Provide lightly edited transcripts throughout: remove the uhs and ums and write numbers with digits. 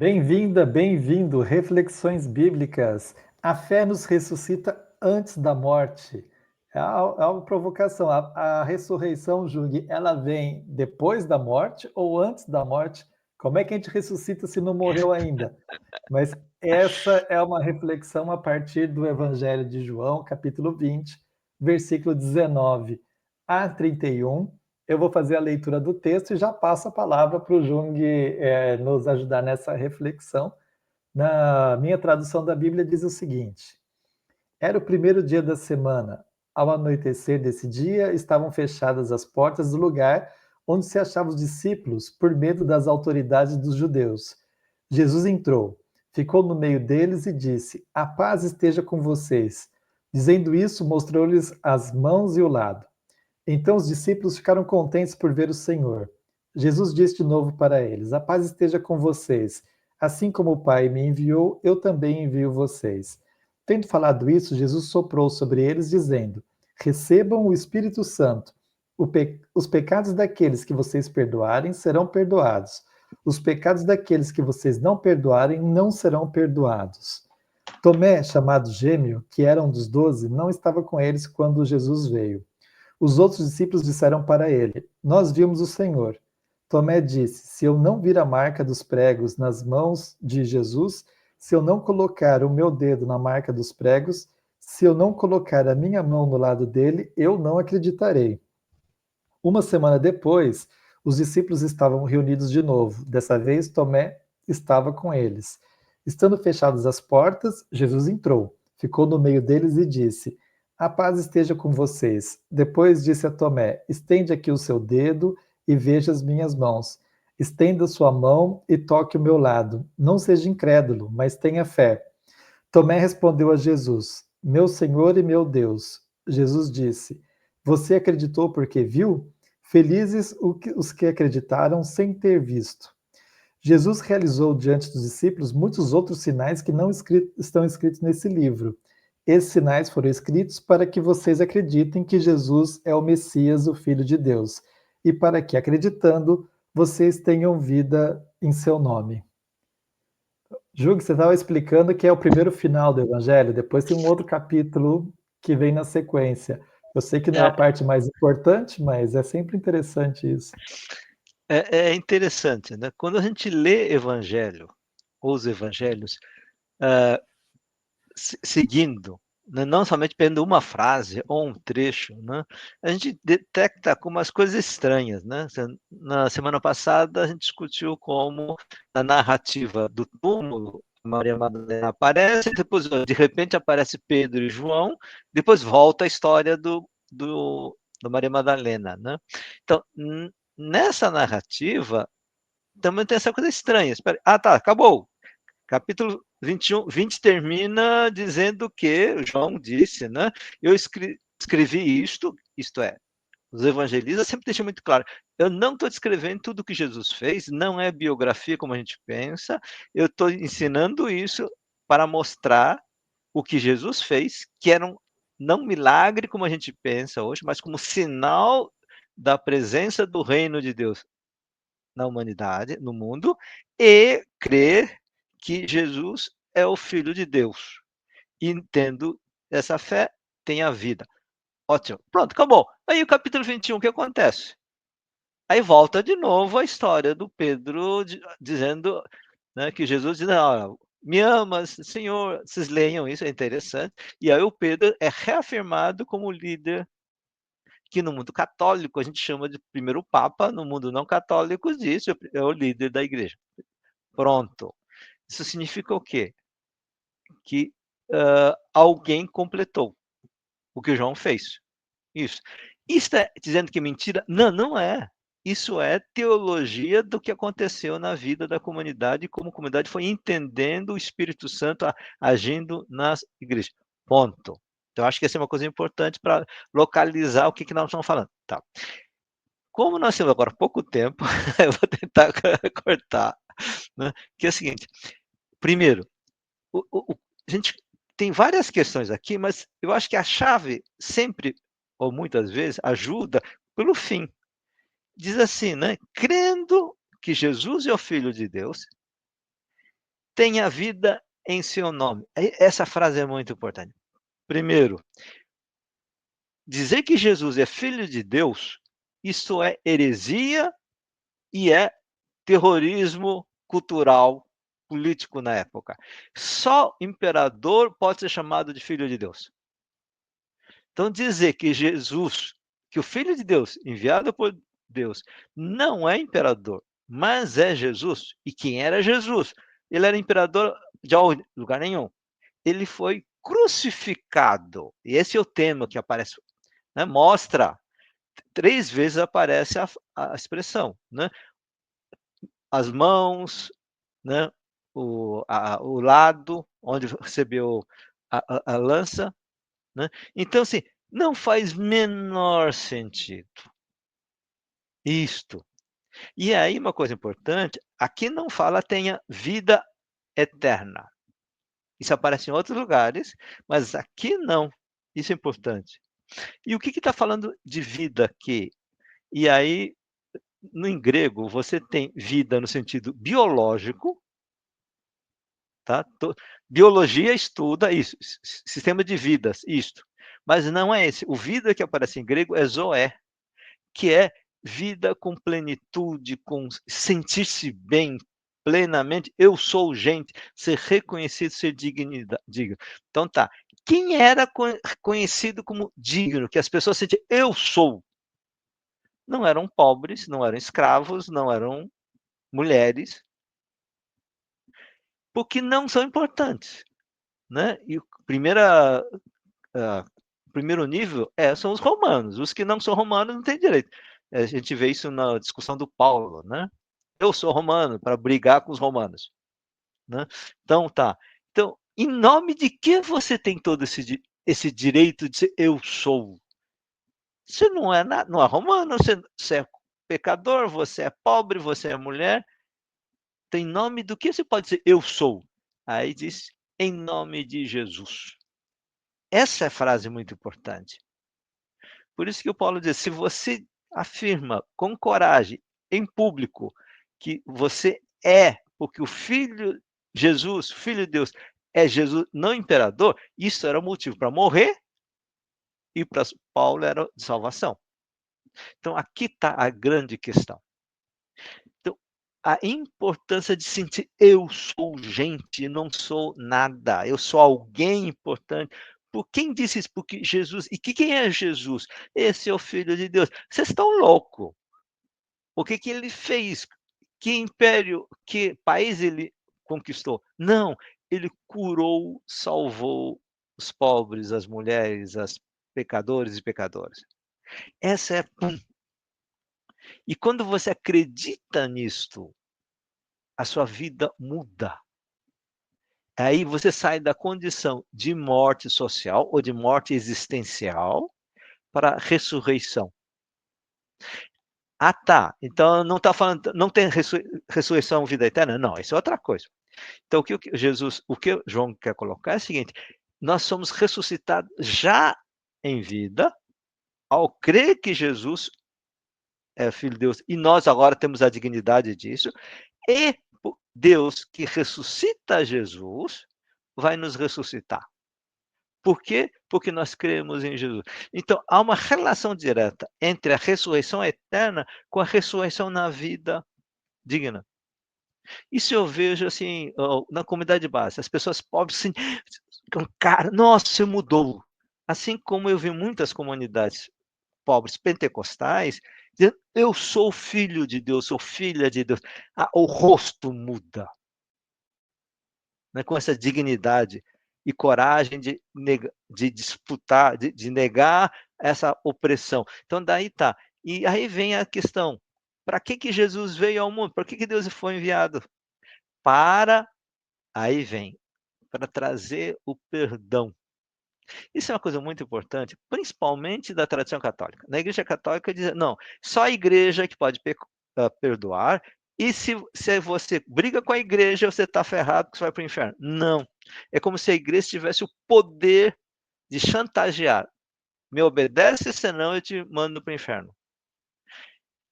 Bem-vinda, bem-vindo. Reflexões bíblicas. A fé nos ressuscita antes da morte. É uma provocação. A ressurreição, Jung, ela vem depois da morte ou antes da morte? Como é que a gente ressuscita se não morreu ainda? Mas essa é uma reflexão a partir do Evangelho de João, capítulo 20, versículo 19 a 31. Eu vou fazer a leitura do texto e já passo a palavra para o Jung nos ajudar nessa reflexão. Na minha tradução da Bíblia diz o seguinte: era o primeiro dia da semana. Ao anoitecer desse dia, estavam fechadas as portas do lugar onde se achavam os discípulos por medo das autoridades dos judeus. Jesus entrou, ficou no meio deles e disse: A paz esteja com vocês. Dizendo isso, mostrou-lhes as mãos e o lado. Então os discípulos ficaram contentes por ver o Senhor. Jesus disse de novo para eles: A paz esteja com vocês. Assim como o Pai me enviou, eu também envio vocês. Tendo falado isso, Jesus soprou sobre eles, dizendo: Recebam o Espírito Santo. Os pecados daqueles que vocês perdoarem serão perdoados. Os pecados daqueles que vocês não perdoarem não serão perdoados. Tomé, chamado Gêmeo, que era um dos 12, não estava com eles quando Jesus veio. Os outros discípulos disseram para ele: Nós vimos o Senhor. Tomé disse: Se eu não vir a marca dos pregos nas mãos de Jesus, se eu não colocar o meu dedo na marca dos pregos, se eu não colocar a minha mão no lado dele, eu não acreditarei. Uma semana depois, os discípulos estavam reunidos de novo. Dessa vez, Tomé estava com eles. Estando fechadas as portas, Jesus entrou, ficou no meio deles e disse: A paz esteja com vocês. Depois disse a Tomé: Estende aqui o seu dedo e veja as minhas mãos. Estenda sua mão e toque o meu lado. Não seja incrédulo, mas tenha fé. Tomé respondeu a Jesus: Meu Senhor e meu Deus. Jesus disse: Você acreditou porque viu? Felizes os que acreditaram sem ter visto. Jesus realizou diante dos discípulos muitos outros sinais que não estão escritos nesse livro. Esses sinais foram escritos para que vocês acreditem que Jesus é o Messias, o Filho de Deus, e para que, acreditando, vocês tenham vida em seu nome. Júlio, você estava explicando que é o primeiro final do Evangelho, depois tem um outro capítulo que vem na sequência. Eu sei que não é a É, parte mais importante, mas é sempre interessante isso. é interessante, né? Quando a gente lê Evangelho, ou os Evangelhos, ah, seguindo, né, não somente pegando uma frase ou um trecho, né, a gente detecta como as coisas estranhas, né? Na semana passada a gente discutiu como na narrativa do túmulo Maria Madalena aparece, depois de repente aparece Pedro e João, depois volta a história do Maria Madalena, né? Então, nessa narrativa também tem essa coisa estranha. Ah, tá, acabou. Capítulo 21, 20 termina dizendo que, João disse, né? Eu escrevi isto é, os evangelistas sempre deixam muito claro, eu não estou descrevendo tudo o que Jesus fez, não é biografia como a gente pensa, eu estou ensinando isso para mostrar o que Jesus fez, que era não milagre como a gente pensa hoje, mas como sinal da presença do reino de Deus na humanidade, no mundo, e crer que Jesus é o Filho de Deus. E tendo essa fé, tem a vida. Ótimo. Pronto, acabou. Aí o capítulo 21, o que acontece? Aí volta de novo a história do Pedro dizendo, né, que Jesus diz, ah, me amas, Senhor. Vocês leiam isso, é interessante. E aí o Pedro é reafirmado como líder, que no mundo católico a gente chama de primeiro Papa, no mundo não católico diz, é o líder da igreja. Pronto. Isso significa o quê? Que alguém completou o que João fez. Isso. Isso é dizendo que é mentira? Não, não é. Isso é teologia do que aconteceu na vida da comunidade e como a comunidade foi entendendo o Espírito Santo agindo nas igrejas. Ponto. Então, acho que essa é uma coisa importante para localizar o que nós estamos falando. Tá. Como nós temos agora pouco tempo, eu vou tentar cortar. Né? Que é o seguinte: primeiro, a gente tem várias questões aqui, mas eu acho que a chave sempre, ou muitas vezes, ajuda pelo fim. Diz assim, né? Crendo que Jesus é o Filho de Deus, tenha vida em seu nome. Essa frase é muito importante. Primeiro, dizer que Jesus é filho de Deus, isso é heresia e é terrorismo cultural, político na época. Só imperador pode ser chamado de filho de Deus. Então, dizer que Jesus, que o Filho de Deus, enviado por Deus, não é imperador, mas é Jesus. E quem era Jesus? Ele era imperador de lugar nenhum. Ele foi crucificado. E esse é o tema que aparece. Né? Mostra, 3 vezes aparece a expressão. Né? As mãos, né? O lado, onde recebeu a lança. Né? Então, assim, não faz menor sentido isto. E aí, uma coisa importante, aqui não fala tenha vida eterna. Isso aparece em outros lugares, mas aqui não. Isso é importante. E o que está falando de vida aqui? E aí, em grego, você tem vida no sentido biológico, tá? Biologia estuda isso, sistema de vidas, isto. Mas não é esse. O vida que aparece em grego é zoé, que é vida com plenitude, com sentir-se bem plenamente. Eu sou gente, ser reconhecido, ser digno. Então tá. Quem era conhecido como digno, que as pessoas sentiam, eu sou? Não eram pobres, não eram escravos, não eram mulheres, porque não são importantes. Né? E o primeiro nível são os romanos. Os que não são romanos não têm direito. A gente vê isso na discussão do Paulo, né? Eu sou romano para brigar com os romanos, né? Então tá. Então, em nome de que você tem todo esse direito de ser eu sou? Você não é não é romano, você é pecador, você é pobre, você é mulher. Tem nome do que você pode dizer eu sou? Aí diz em nome de Jesus. Essa é a frase muito importante. Por isso que o Paulo diz: se você afirma com coragem, em público, que você é, porque o Filho Jesus, Filho de Deus, é Jesus, não imperador, isso era motivo para morrer e para Paulo era de salvação. Então aqui está a grande questão. Então, a importância de sentir eu sou gente, não sou nada, eu sou alguém importante. Por quem disse isso? Porque Jesus. E quem é Jesus? Esse é o Filho de Deus. Vocês estão loucos. O que ele fez? Que império, que país ele conquistou? Não, ele curou, salvou os pobres, as mulheres, as pecadores e pecadoras. Essa é. E quando você acredita nisto, a sua vida muda. Aí você sai da condição de morte social ou de morte existencial para ressurreição. Ah, tá. Então não está falando, não tem ressurreição, vida eterna? Não, isso é outra coisa. Então o que João quer colocar é o seguinte: nós somos ressuscitados já em vida, ao crer que Jesus é Filho de Deus, e nós agora temos a dignidade disso, e Deus que ressuscita Jesus vai nos ressuscitar. Por quê? Porque nós cremos em Jesus. Então, há uma relação direta entre a ressurreição eterna com a ressurreição na vida digna. Isso eu vejo assim, na comunidade base, as pessoas pobres assim, cara, nossa, você mudou. Assim como eu vi muitas comunidades pobres pentecostais dizendo, eu sou filho de Deus, sou filha de Deus. O rosto muda. Né, com essa dignidade e coragem de disputar, de negar essa opressão. Então, daí tá. E aí vem a questão: para que Jesus veio ao mundo? Para que Deus foi enviado? Aí vem, para trazer o perdão. Isso é uma coisa muito importante, principalmente da tradição católica. Na Igreja Católica diz, não, só a igreja que pode perdoar, e se você briga com a igreja, você está ferrado, que você vai para o inferno. Não. É como se a igreja tivesse o poder de chantagear. Me obedece, senão eu te mando para o inferno.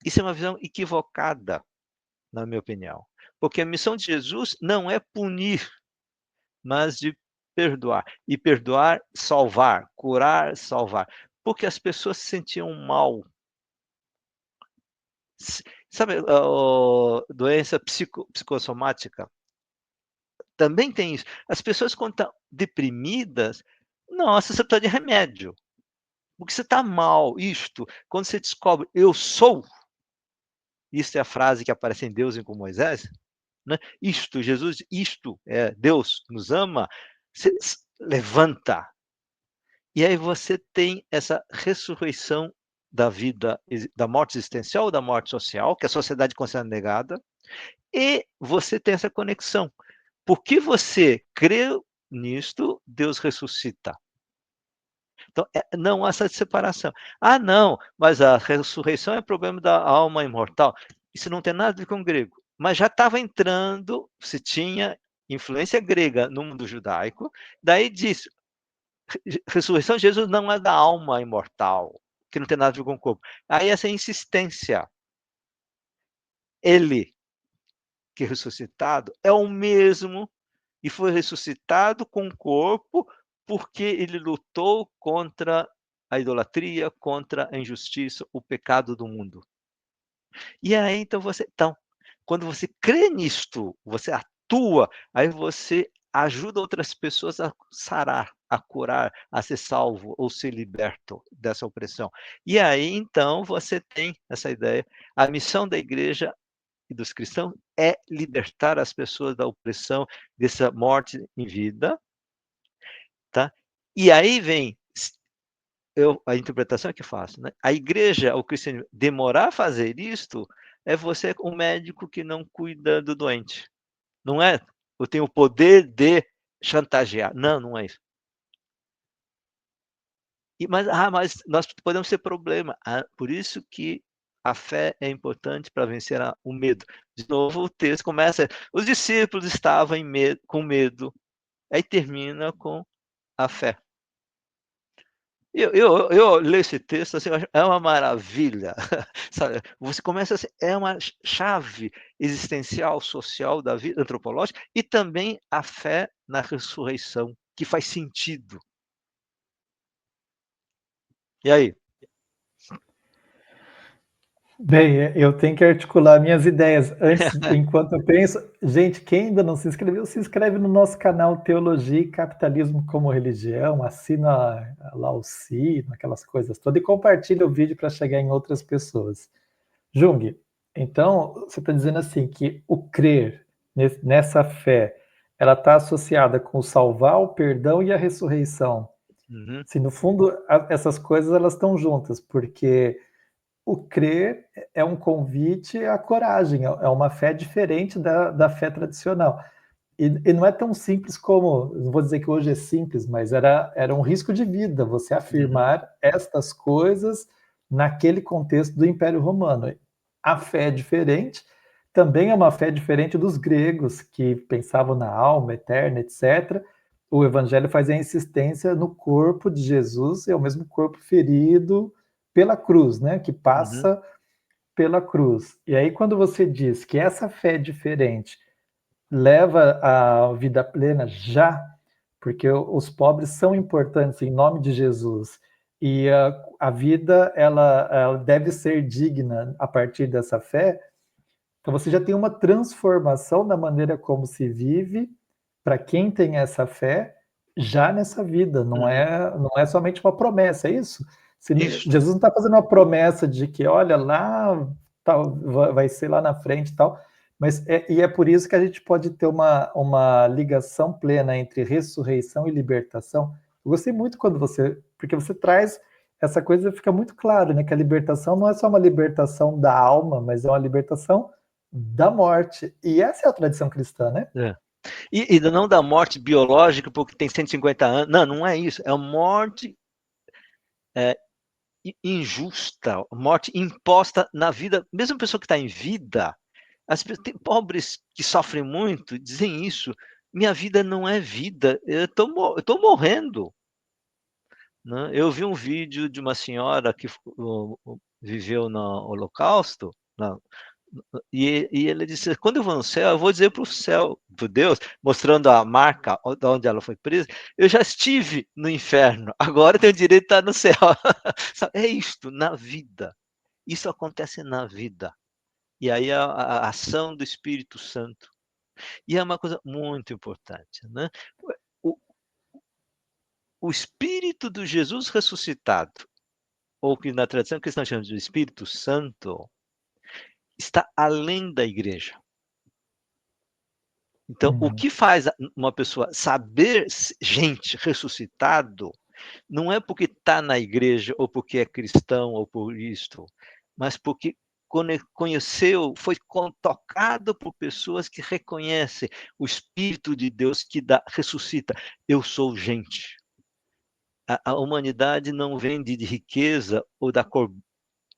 Isso é uma visão equivocada, na minha opinião. Porque a missão de Jesus não é punir, mas de perdoar. E perdoar, salvar, curar, salvar. Porque as pessoas se sentiam mal. Sabe, doença psicossomática? Também tem isso. As pessoas, quando estão deprimidas, nossa, você precisa de remédio. Porque você está mal. Isto, quando você descobre, eu sou, isso é a frase que aparece em Deus e com Moisés, né? Isto, Jesus, isto é Deus nos ama, você levanta. E aí você tem essa ressurreição da vida, da morte existencial ou da morte social, que a sociedade considera negada, e você tem essa conexão. Porque você crê nisto, Deus ressuscita. Então, não há essa separação. Ah, não, mas a ressurreição é problema da alma imortal. Isso não tem nada a ver com o grego. Mas já estava entrando, se tinha influência grega no mundo judaico, daí diz, ressurreição de Jesus não é da alma imortal, que não tem nada a ver com o corpo. Aí essa insistência, ele que é ressuscitado é o mesmo e foi ressuscitado com o corpo porque ele lutou contra a idolatria, contra a injustiça, o pecado do mundo. E aí, então, quando você crê nisto, você atua, aí você ajuda outras pessoas a sarar, a curar, a ser salvo ou ser liberto dessa opressão. E aí, então, você tem essa ideia. A missão da igreja e dos cristãos é libertar as pessoas da opressão, dessa morte em vida, tá? E aí vem a interpretação que faço, né? A igreja, o cristianismo, demorar a fazer isto é você um médico que não cuida do doente. Não é, eu tenho o poder de chantagear. Não, não é isso. Mas nós podemos ter problema. Por isso que a fé é importante para vencer o medo. De novo, o texto começa, os discípulos estavam com medo, aí termina com a fé. Eu leio esse texto, assim, é uma maravilha, sabe? Você começa assim, é uma chave existencial, social da vida antropológica e também a fé na ressurreição, que faz sentido. E aí? Bem, eu tenho que articular minhas ideias. Antes, enquanto eu penso, gente, quem ainda não se inscreveu, se inscreve no nosso canal Teologia e Capitalismo como Religião, assina lá o sino, aquelas coisas todas, e compartilha o vídeo para chegar em outras pessoas. Jung, então você está dizendo assim que o crer nessa fé, ela está associada com o salvar, o perdão e a ressurreição. Uhum, Se no fundo essas coisas elas estão juntas, porque o crer é um convite à coragem, é uma fé diferente da fé tradicional. E não é tão simples como, não vou dizer que hoje é simples, mas era um risco de vida você uhum, afirmar estas coisas naquele contexto do Império Romano. A fé é diferente, também é uma fé diferente dos gregos, que pensavam na alma eterna, etc. O Evangelho faz a insistência no corpo de Jesus, é o mesmo corpo ferido pela cruz, né? Que uhum, passa pela cruz. E aí, quando você diz que essa fé é diferente leva à vida plena já, porque os pobres são importantes em nome de Jesus, e a vida ela deve ser digna a partir dessa fé, então você já tem uma transformação na maneira como se vive para quem tem essa fé já nessa vida, uhum. não é somente uma promessa, é isso? Isto. Jesus não está fazendo uma promessa de que, olha, lá tal, vai ser lá na frente e tal, mas e é por isso que a gente pode ter uma ligação plena entre ressurreição e libertação. Eu gostei muito porque você traz essa coisa, fica muito claro, né, que a libertação não é só uma libertação da alma, mas é uma libertação da morte. E essa é a tradição cristã, né? É. E não da morte biológica porque tem 150 anos. Não, não é isso. É a morte injusta, morte imposta na vida. Mesmo a pessoa que está em vida, tem pobres que sofrem muito, dizem isso. Minha vida não é vida, eu estou morrendo. Né? Eu vi um vídeo de uma senhora que viveu no Holocausto, E ele disse: quando eu vou no céu, eu vou dizer para o céu, para Deus, mostrando a marca de onde ela foi presa, eu já estive no inferno, agora eu tenho direito de estar no céu. É isto, na vida. Isso acontece na vida. E aí a ação do Espírito Santo. E é uma coisa muito importante, né? O, o Espírito do Jesus ressuscitado, ou que na tradição cristã chamamos de Espírito Santo, está além da igreja. Então, o que faz uma pessoa saber, gente, ressuscitado, não é porque está na igreja, ou porque é cristão, ou por isto, mas porque conheceu, foi tocado por pessoas que reconhecem o Espírito de Deus que ressuscita. Eu sou gente. A humanidade não vem de riqueza ou da cor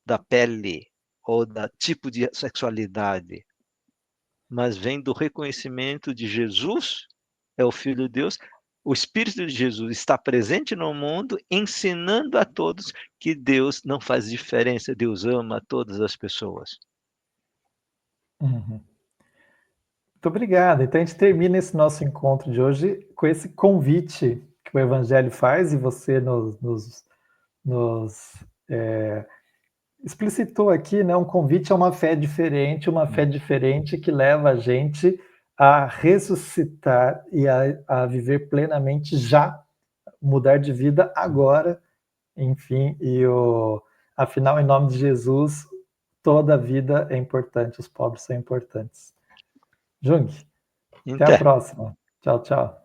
da pele, ou da tipo de sexualidade, mas vem do reconhecimento de Jesus, é o Filho de Deus, o Espírito de Jesus está presente no mundo, ensinando a todos que Deus não faz diferença, Deus ama todas as pessoas. Uhum. Muito obrigado. Então a gente termina esse nosso encontro de hoje com esse convite que o Evangelho faz, e você nos explicitou aqui, né, um convite a uma fé diferente que leva a gente a ressuscitar e a viver plenamente já, mudar de vida agora, enfim, afinal, em nome de Jesus, toda a vida é importante, os pobres são importantes. Jung, até a Então, próxima. Tchau, tchau.